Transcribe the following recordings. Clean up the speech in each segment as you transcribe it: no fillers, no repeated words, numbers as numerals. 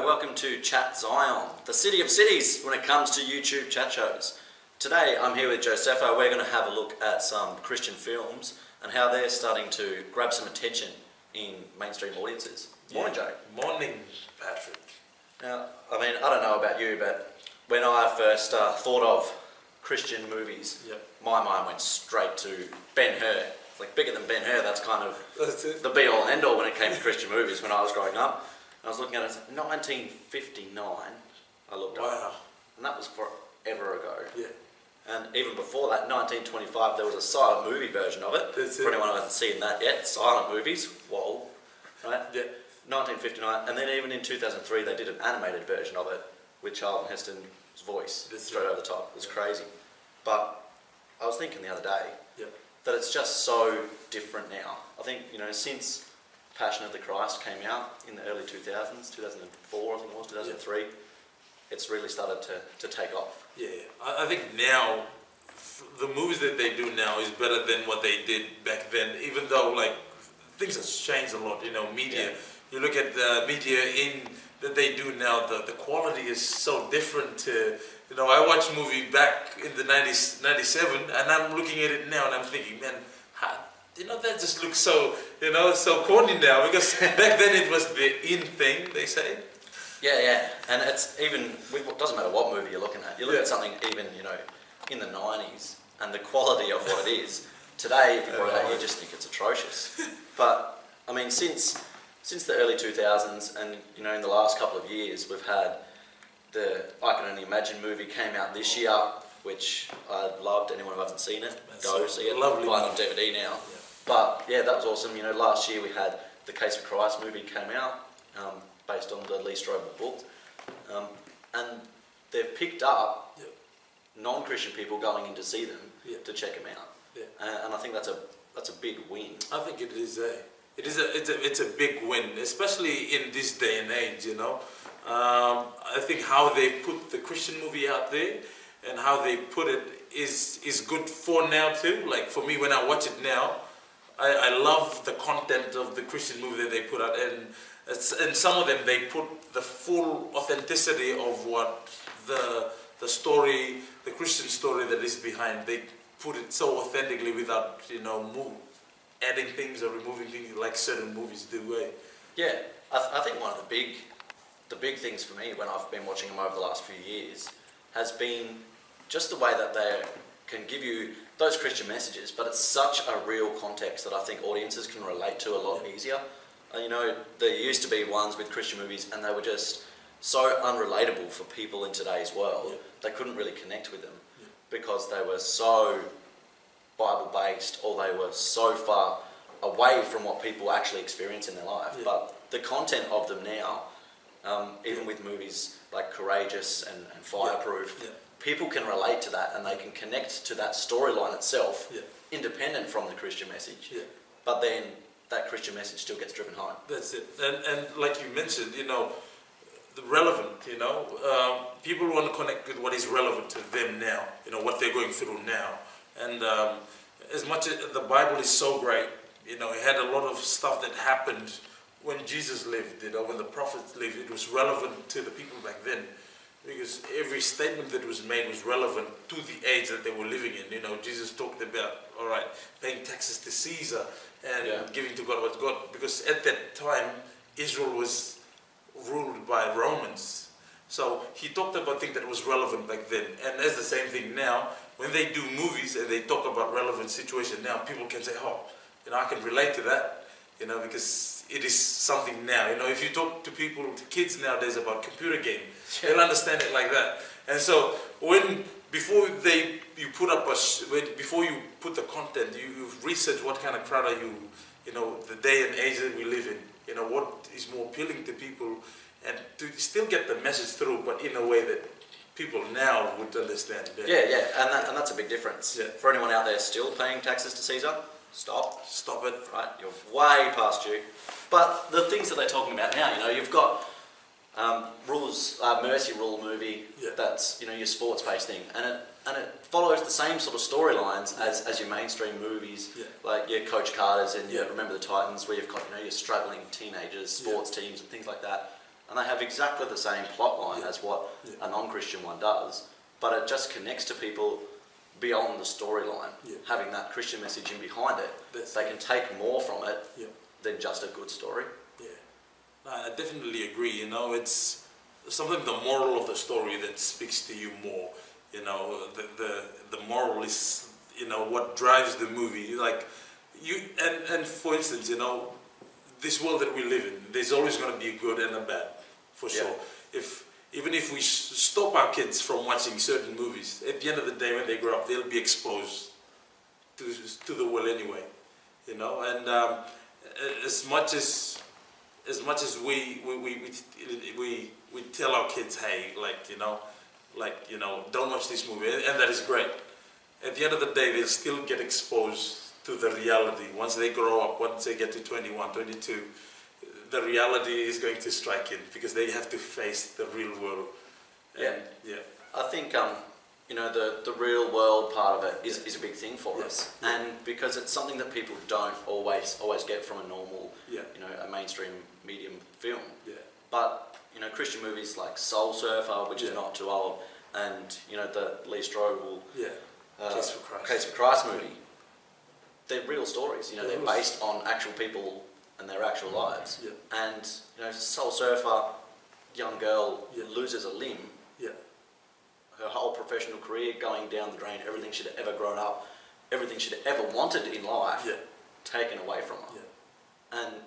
welcome to Chat Zion, the city of cities when it comes to YouTube chat shows. Today I'm here with Josefa. We're going to have a look at some Christian films and how they're starting to grab some attention in mainstream audiences. Morning, Joe. Morning, Patrick. Now, I don't know about you, but when I first thought of Christian movies, my mind went straight to Ben-Hur. Like, bigger than Ben-Hur, that's kind of the be-all and end-all when it came to Christian movies when I was growing up. I was looking at it, 1959, I looked up, and that was forever ago. Yeah. And even before that, 1925, there was a silent movie version of it. For anyone who hasn't seen that yet, silent movies, whoa, right? Yeah. 1959, and then even in 2003, they did an animated version of it with Charlton Heston's voice straight over the top. It was crazy. But I was thinking the other day that it's just so different now. I think, since Passion of the Christ came out in the early 2000s, 2004 I think it was, 2003, it's really started to take off. Yeah, I think now, the movies that they do now is better than what they did back then, even though things have changed a lot, media. Yeah. You look at the media that they do now, the quality is so different to, I watched a movie back in the 90s, 97, and I'm looking at it now and I'm thinking, man, that just looks so, so corny now, because back then it was the in thing, they say. Yeah, and it's even, it doesn't matter what movie you're looking at. You look at something even, in the 90s, and the quality of what it is. Today, if you brought it out, you just think it's atrocious. But, since the early 2000s, and, in the last couple of years, we've had the I Can Only Imagine movie came out this year, which I loved. Anyone who hasn't seen it, go see it. Lovely. Buy it on DVD now. Yeah. But yeah, that was awesome. Last year we had the Case of Christ movie came out, based on the Lee Strobel book, and they've picked up non-Christian people going in to see them to check them out. Yeah. And I think that's a big win. I think it is it's a big win, especially in this day and age. I think how they put the Christian movie out there and how they put it is good for now too. Like for me, when I watch it now, I love the content of the Christian movie that they put out, and some of them they put the full authenticity of what the story, the Christian story that is behind. They put it so authentically without adding things or removing things like certain movies do. Yeah, I think one of the big things for me when I've been watching them over the last few years has been just the way that they can give you those Christian messages, but it's such a real context that I think audiences can relate to a lot easier. There used to be ones with Christian movies and they were just so unrelatable for people in today's world. They couldn't really connect with them because they were so Bible-based, or they were so far away from what people actually experience in their life. But the content of them now, even with movies like Courageous and Fireproof, people can relate to that and they can connect to that storyline itself, independent from the Christian message. But then that Christian message still gets driven home. That's it. And like you mentioned, the relevant, people want to connect with what is relevant to them now, what they're going through now. And as much as the Bible is so great, it had a lot of stuff that happened when Jesus lived, when the prophets lived. It was relevant to the people back then, because every statement that was made was relevant to the age that they were living in. Jesus talked about, all right, paying taxes to Caesar and giving to God what's God, because at that time Israel was ruled by Romans. So he talked about things that was relevant back then, and that's the same thing now. When they do movies and they talk about relevant situation now, people can say, oh, I can relate to that, because it is something now. If you talk to people, to kids nowadays about computer game, they'll understand it like that. And so before you put the content, you research what kind of crowd are you, the day and age that we live in, what is more appealing to people, and to still get the message through, but in a way that people now would understand better. Yeah, and that's a big difference. Yeah. For anyone out there still paying taxes to Caesar, stop it. Right, you're way past due. But the things that they're talking about now, you've got Mercy Rule movie. That's your sports-based thing, and it follows the same sort of storylines as your mainstream movies, like your Coach Carter's and your Remember the Titans, where you've got your struggling teenagers, sports teams, and things like that. and they have exactly the same plot line as what a non-Christian one does, but it just connects to people beyond the storyline, having that Christian message in behind it. They can take more from it than just a good story. Yeah, I definitely agree. You know, it's something, the moral of the story that speaks to you more. You know, the moral is, you know, what drives the movie. Like you, and for instance, you know, this world that we live in, there's always going to be a good and a bad, for sure. Even if we stop our kids from watching certain movies, at the end of the day, when they grow up, they'll be exposed to the world anyway. You know, and as much as we tell our kids, hey, don't watch this movie, and that is great. At the end of the day, they still get exposed to the reality. Once they grow up, once they get to 21, 22, the reality is going to strike in, because they have to face the real world. And, I think you know, the real world part of it is a big thing for us, and because it's something that people don't always get from a normal, you know, a mainstream medium film. But you know, Christian movies like Soul Surfer, which is not too old, and you know, the Lee Strobel Case for Christ movie. They're real stories. You know, they're based on actual people and their actual lives. And you know, Soul Surfer, young girl loses a limb. Her whole professional career going down the drain. Everything she'd ever grown up, everything she'd ever wanted in life, taken away from her.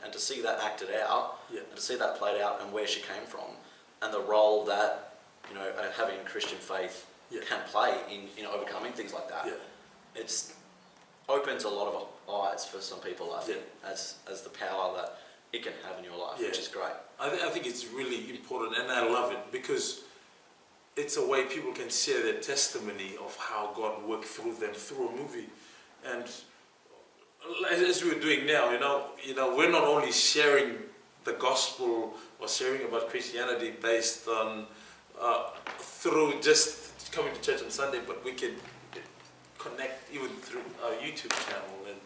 And to see that acted out, and to see that played out, and where she came from, and the role that, you know, having a Christian faith can play in overcoming things like that. It's opens a lot of eyes for some people, I think, as the power that it can have in your life, which is great. I think it's really important, and I love it, because it's a way people can share their testimony of how God worked through them through a movie. And as we're doing now, you know, we're not only sharing the gospel or sharing about Christianity based on through just coming to church on Sunday, but we can connect even through our YouTube channel, and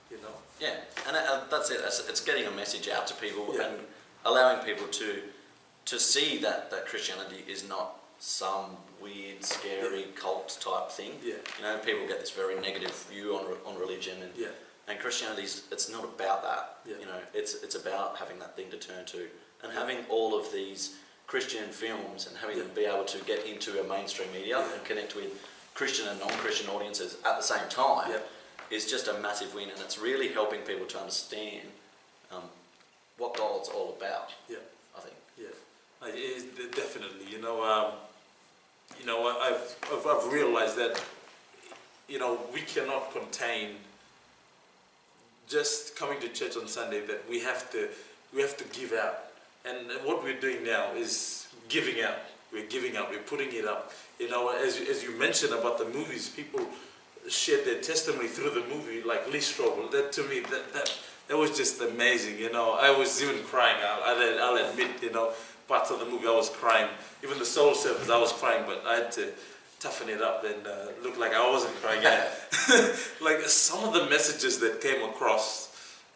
you know. Yeah, and that's it. It's getting a message out to people and allowing people to see that Christianity is not some weird, scary cult type thing. You know, people get this very negative view on religion, and Christianity's, it's not about that. You know, it's about having that thing to turn to, and having all of these Christian films, and having them be able to get into a mainstream media and connect with Christian and non-Christian audiences at the same time is just a massive win, and it's really helping people to understand what God's all about. I think. It is definitely. You know, I've realized that, you know, we cannot contain just coming to church on Sunday. That we have to give out, and what we're doing now is giving out. We're giving out. We're putting it up. You know, as you mentioned about the movies, people shared their testimony through the movie, like Lee Strobel. That to me, that was just amazing. You know, I was even crying. I'll admit, you know, parts of the movie I was crying. Even the Soul Surfers, I was crying, but I had to toughen it up and look like I wasn't crying. Like some of the messages that came across,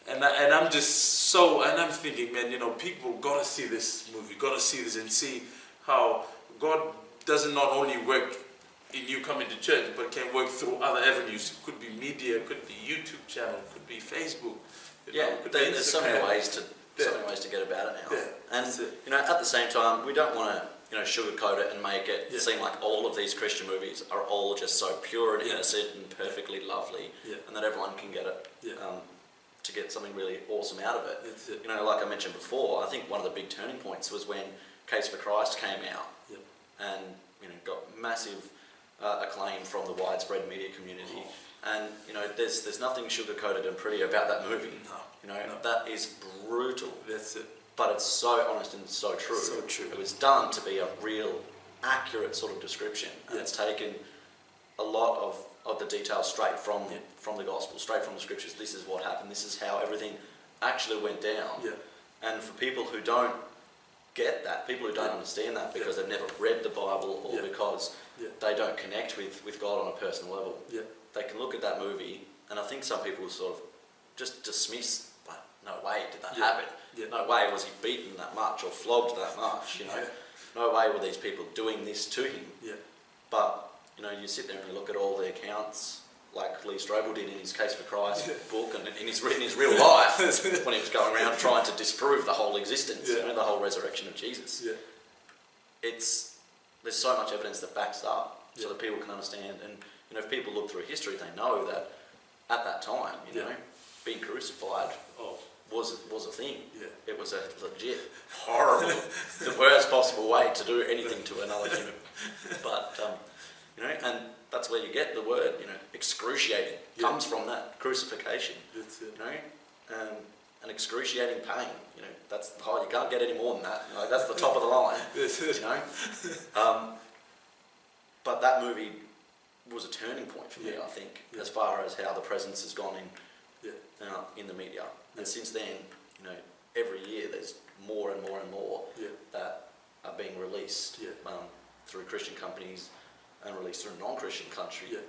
and I'm just so, and I'm thinking, man, you know, people gotta see this movie, gotta see this, and see how God doesn't not only work in you coming to church, but can work through other avenues. It could be media, it could be YouTube channel, it could be Facebook. There's so many ways to get about it now. And you know, at the same time, we don't want to, you know, sugarcoat it and make it seem like all of these Christian movies are all just so pure and innocent and perfectly lovely, and that everyone can get it to get something really awesome out of it. You know, like I mentioned before, I think one of the big turning points was when Case for Christ came out, and you know, got massive acclaim from the widespread media community. And you know, there's nothing sugar-coated and pretty about that movie. You know, that is brutal. That's it. But it's so honest and so true. So true. It was done to be a real, accurate sort of description, and it's taken a lot of the details straight from the gospel, straight from the scriptures. This is what happened. This is how everything actually went down. And for people who don't get that, people who don't understand that because they've never read the Bible, or because they don't connect with God on a personal level, they can look at that movie, and I think some people sort of just dismiss, like, no way did that happen. Yeah. No way was he beaten that much or flogged that much, you know. Yeah. No way were these people doing this to him. Yeah. But, you know, you sit there and you look at all the accounts, like Lee Strobel did in his Case for Christ book, and in his real life, when he was going around trying to disprove the whole existence, you know, the whole resurrection of Jesus. Yeah. There's so much evidence that backs it up, so that people can understand. And, you know, if people look through history, they know that at that time, you know, being crucified was a thing. Yeah. It was a legit, horrible, the worst possible way to do anything to another human. But, you know, and that's where you get the word, you know, excruciating, comes from that crucifixion. That's it. You know, an excruciating pain. You know, that's you can't get any more than that. You know, that's the top of the line. You know, but that movie was a turning point for me. I think, as far as how the presence has gone in the media. And since then, you know, every year there's more and more and more that are being released through Christian companies and released through non-Christian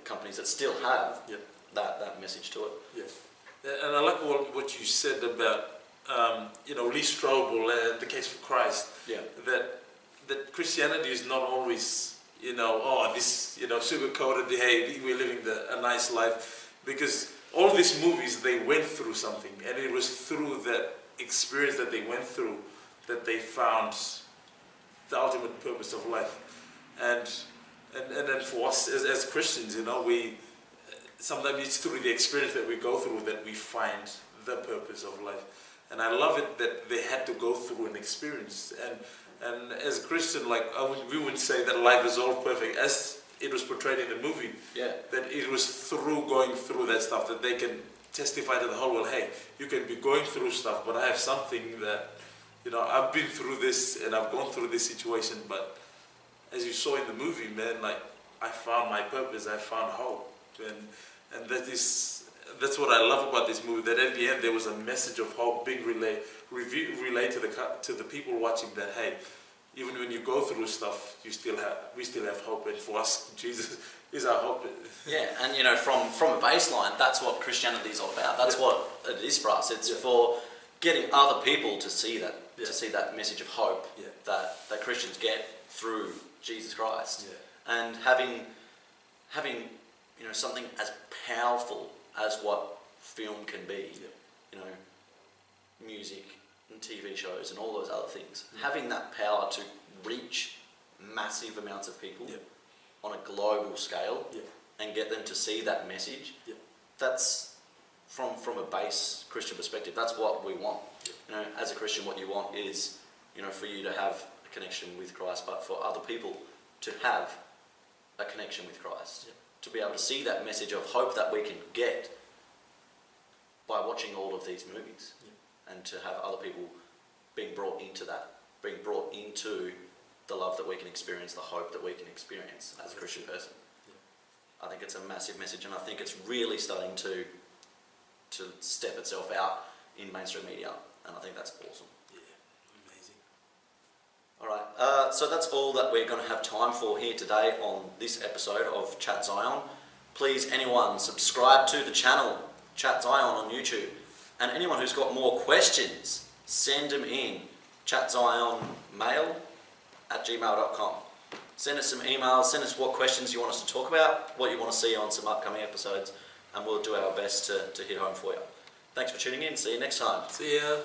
companies that still have that message to it. Yeah. And I like what you said about you know, Lee Strobel and the Case for Christ. Yeah. That Christianity is not always, you know, this, you know, sugar-coated, hey, we're living a nice life, because all these movies, they went through something, and it was through that experience that they went through that they found the ultimate purpose of life. And then for us as Christians, you know, sometimes it's through the experience that we go through that we find the purpose of life. And I love it that they had to go through an experience. And as a Christian, like we would say that life is all perfect, as it was portrayed in the movie. Yeah. That it was through going through that stuff that they can testify to the whole world, hey, you can be going through stuff, but I have something that, you know, I've been through this and I've gone through this situation, but as you saw in the movie, man, like, I found my purpose, I found hope. And that's what I love about this movie, that at the end there was a message of hope being relayed to the people watching, that, hey, even when you go through stuff, we still have hope, and for us, Jesus is our hope. Yeah, and you know, from a baseline, that's what Christianity is all about. That's what it is for us. It's for getting other people to see that, to see that message of hope that Christians get through Jesus Christ, and having you know, something as powerful as what film can be, you know, music and TV shows and all those other things, having that power to reach massive amounts of people on a global scale and get them to see that message, that's from a base Christian perspective, that's what we want. You know, as a Christian, what you want is, you know, for you to have a connection with Christ, but for other people to have a connection with Christ, to be able to see that message of hope that we can get by watching all of these movies, and to have other people being brought into that, being brought into the love that we can experience, the hope that we can experience as a Christian person. I think it's a massive message, and I think it's really starting to step itself out in mainstream media, and I think that's awesome. Yeah, amazing. All right, so that's all that we're going to have time for here today on this episode of Chat Zion. Please, anyone, subscribe to the channel, Chat Zion on YouTube. And anyone who's got more questions, send them in. chatzionmail@gmail.com. Send us some emails, send us what questions you want us to talk about, what you want to see on some upcoming episodes, and we'll do our best to hit home for you. Thanks for tuning in. See you next time. See ya.